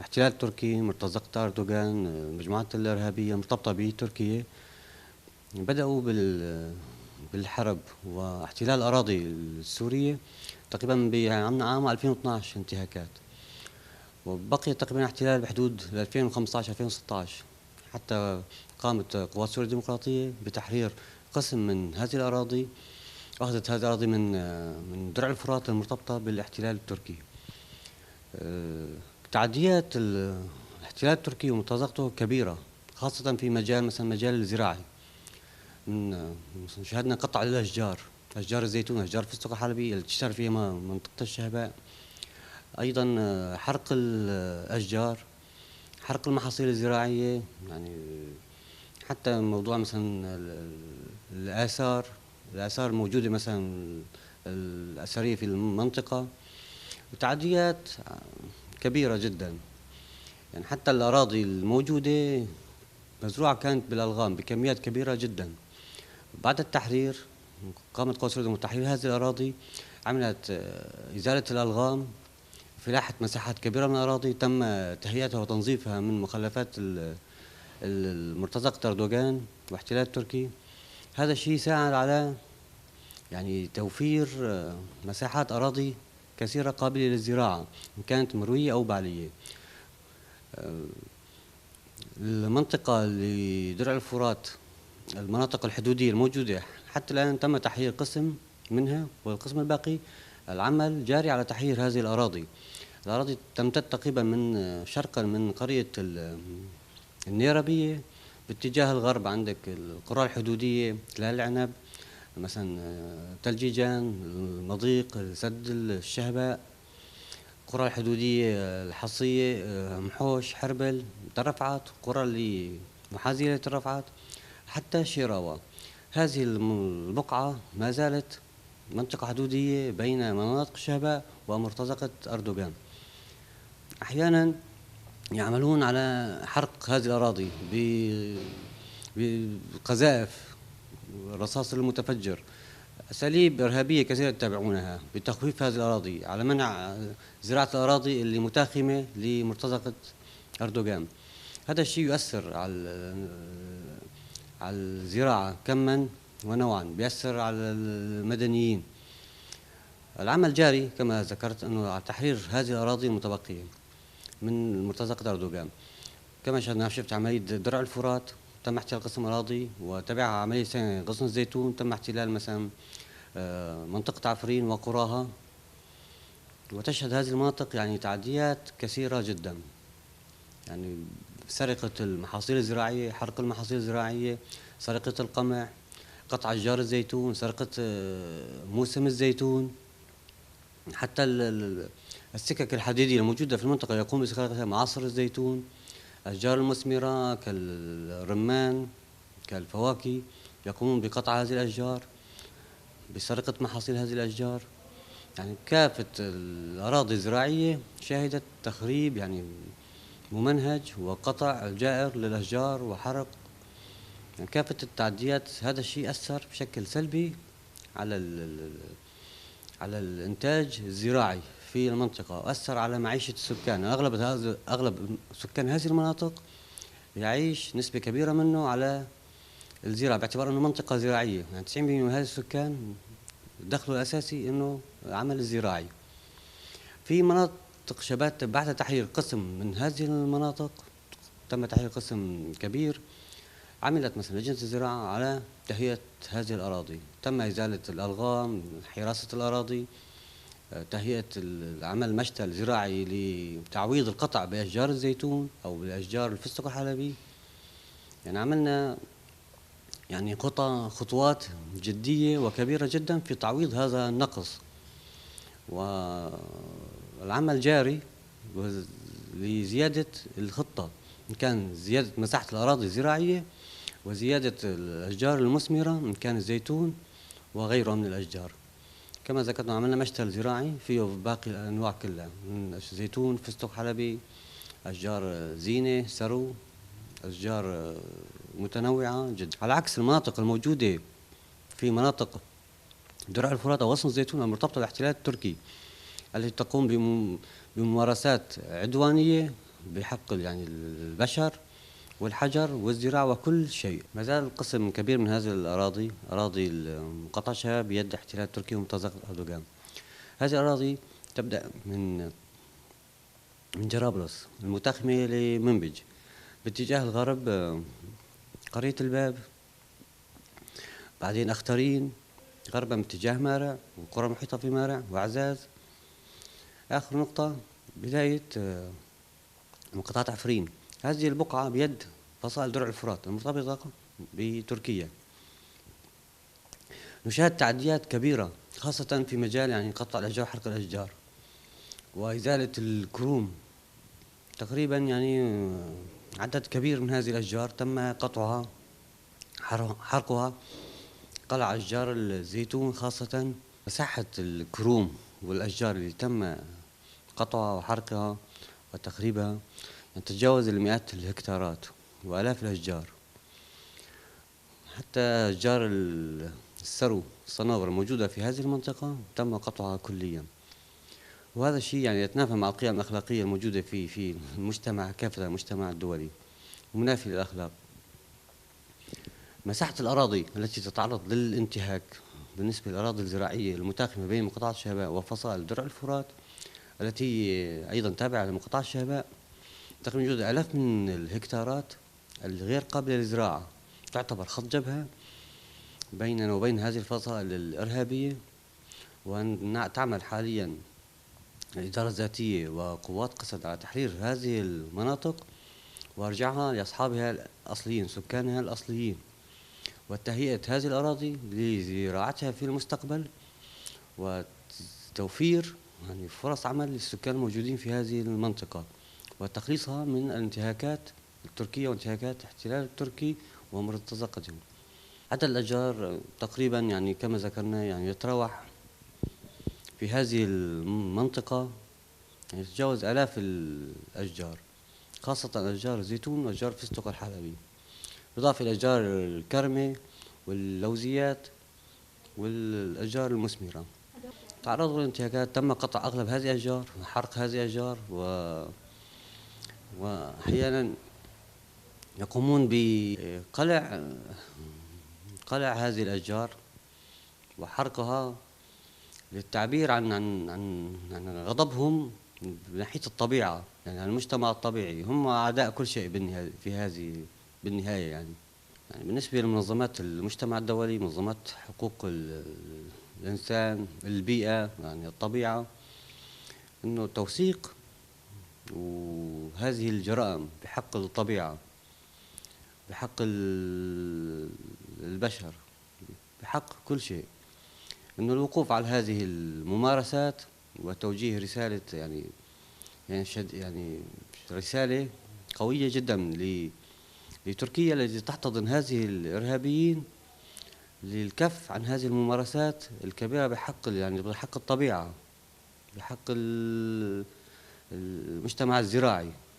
الاحتلال التركي مرتزقة أردوغان المجموعات الإرهابية مرتبطة بتركيا بدأوا بالحرب واحتلال الأراضي السورية تقريبا بعام 2012 انتهاكات، وبقي تقريبا احتلال بحدود 2015-2016 حتى قامت قوات سوريا الديمقراطية بتحرير قسم من هذه الأراضي، أخذت هذه الأراضي من درع الفرات المرتبطة بالاحتلال التركي. تعديات الاحتلال التركي ومرتزقته كبيرة، خاصة في مثلا مجال الزراعي. شاهدنا قطع للأشجار، أشجار الزيتون، أشجار الفستق الحلبي اللي تشتهر فيها منطقة الشهباء. أيضا حرق الأشجار، حرق المحاصيل الزراعية، يعني حتى موضوع مثلا الآثار الموجودة مثلا الأثرية في المنطقة، وتعديات كبيرة جدا. يعني حتى الأراضي الموجودة مزروعة كانت بالألغام بكميات كبيرة جدا. بعد التحرير قامت قوات سوريا بتحرير هذه الأراضي، عملت إزالة الألغام، فلاحة مساحات كبيرة من الأراضي تم تهيئتها وتنظيفها من مخلفات المرتزقة أردوغان واحتلال تركي. هذا الشيء ساعد على يعني توفير مساحات أراضي كثيرة قابلة للزراعة إن كانت مروية أو بعلية. المنطقة اللي درع الفرات، المناطق الحدودية الموجودة حتى الآن تم تحرير قسم منها، والقسم الباقي العمل جاري على تحرير هذه الأراضي. الأراضي تمتد تقريبا من شرقا من قرية النيربية باتجاه الغرب، عندك القرى الحدودية تلال العنب مثلا، تلجيجان، المضيق، سد الشهباء، القرى الحدودية الحصية، محوش، حربل، ترفعت، قرى اللي محاذية لترفعت حتى شيراوة. هذه البقعة ما زالت منطقة حدودية بين مناطق الشهباء ومرتزقة أردوغان. أحيانا يعملون على حرق هذه الأراضي بقذائف الرصاص المتفجر، أساليب إرهابية كثيرة يتبعونها بتخويف هذه الأراضي على منع زراعة الأراضي اللي متاخمة لمرتزقة أردوغان. هذا الشيء يؤثر على الزراعة كما ونوعا، بيأثر على المدنيين. العمل جاري كما ذكرت أنه على تحرير هذه الأراضي المتبقية من مرتزقة أردوغان. كما شفت عملية درع الفرات تم احتلال قسم أراضي، وتبعها عملية غصن الزيتون تم احتلال مثلا منطقة عفرين وقراها. وتشهد هذه المناطق يعني تعديات كثيرة جدا، يعني سرقة المحاصيل الزراعية، حرق المحاصيل الزراعية، سرقة القمح، قطع أشجار الزيتون، سرقة موسم الزيتون، حتى السكك الحديدية الموجودة في المنطقة يقوم بسرقتها، معاصر الزيتون، أشجار المثمرة كالرمان كالفواكه يقومون بقطع هذه الأشجار، بسرقة محاصيل هذه الأشجار. يعني كافة الأراضي الزراعية شهدت تخريب يعني ممنهج وقطع جائر للأشجار وحرق. يعني كافة التعديات، هذا الشيء أثر بشكل سلبي على الإنتاج الزراعي في المنطقة، وأثر على معيشة السكان. أغلب سكان هذه المناطق يعيش نسبة كبيرة منه على الزراعة، باعتبار أنه منطقة زراعية. يعني 90% من هذه السكان دخله الأساسي أنه العمل الزراعي. في مناطق شبات بعد تحرير قسم من هذه المناطق، تم تحرير قسم كبير، عملت مثلا لجنة الزراعة على تهيئة هذه الأراضي، تم إزالة الألغام، حراسة الأراضي، تهيئة العمل مشتل زراعي لتعويض القطع بأشجار الزيتون أو بأشجار الفستق الحلبي. يعني عملنا يعني خطوات جدية وكبيرة جدا في تعويض هذا النقص، والعمل جاري لزيادة الخطة، إن كان زيادة مساحة الأراضي الزراعية وزيادة الأشجار المثمرة إن كان الزيتون وغيره من الأشجار. كما ذكرنا عملنا مشتل زراعي فيه باقي الأنواع كلها من زيتون، فستق حلبي، أشجار زينة، سرو، أشجار متنوعة جدا. على عكس المناطق الموجودة في مناطق درع الفرات أو غصن الزيتون المرتبطة بالاحتلال التركي، التي تقوم بممارسات عدوانية بحق يعني البشر والحجر والزراعة وكل شيء. ما زال قسم كبير من هذه الأراضي، أراضي مقاطعة شباب، بيد احتلال تركي ومرتزقة أردوغان. هذه الأراضي تبدأ من جرابلس المتاخمة لمنبج، باتجاه الغرب قرية الباب، بعدين أخترين غربا باتجاه مارع وقرى محيطة في مارع وعزاز. آخر نقطة بداية مقاطعة عفرين. هذه البقعة بيد فصائل درع الفرات المرتبطة بتركيا. نشاهد تعديات كبيرة خاصة في مجال يعني قطع الأشجار، حرق الأشجار وإزالة الكروم. تقريبا يعني عدد كبير من هذه الأشجار تم قطعها، حرقها، قلع أشجار الزيتون خاصة. مساحة الكروم والأشجار اللي تم قطعها وحرقها وتخريبها تتجاوز المئات الهكتارات وآلاف الأشجار. حتى أشجار السرو الصنابر الموجودة في هذه المنطقة تم قطعها كليا، وهذا الشيء يعني يتنافى مع القيم الأخلاقية الموجودة في المجتمع كافة، المجتمع الدولي، ومنافي للأخلاق. مساحة الأراضي التي تتعرض للانتهاك بالنسبة للأراضي الزراعية المتاخمة بين مقاطعة الشهباء وفصائل درع الفرات التي أيضا تابعة لمقاطعة الشهباء، تقريبا يوجد آلاف من الهكتارات الغير قابلة للزراعة، تعتبر خط جبهة بيننا وبين هذه الفصائل الإرهابية. وتعمل حاليا الإدارة الذاتية وقوات قسد على تحرير هذه المناطق وارجعها لاصحابها الاصليين، سكانها الاصليين، وتهيئه هذه الاراضي لزراعتها في المستقبل، وتوفير يعني فرص عمل للسكان الموجودين في هذه المنطقه، وتخليصها من الانتهاكات التركيه وانتهاكات الاحتلال التركي ومرتزقتهم. عدد الاشجار تقريبا يعني كما ذكرنا يعني يتراوح في هذه المنطقه يعني يتجاوز آلاف الأشجار، خاصة أشجار الزيتون وأشجار الفستق الحلبي، بالإضافة إلى أشجار الكرمة واللوزيات والأشجار المثمرة. تعرضوا للانتهاكات، تم قطع أغلب هذه الأشجار وحرق هذه الأشجار، وأحيانا يقومون بقلع هذه الأشجار وحرقها للتعبير عن غضبهم من ناحية الطبيعة، يعني المجتمع الطبيعي. هم أعداء كل شيء بالنهاية يعني بالنسبة لمنظمات المجتمع الدولي، منظمات حقوق الإنسان، البيئة، يعني الطبيعة، إنه توثيق وهذه الجرائم بحق الطبيعة، بحق البشر، بحق كل شيء، إنه الوقوف على هذه الممارسات وتوجيه رسالة يعني رسالة قوية جدا لتركيا التي تحتضن هذه الإرهابيين للكف عن هذه الممارسات الكبيرة بحق الطبيعة، بحق المجتمع الزراعي.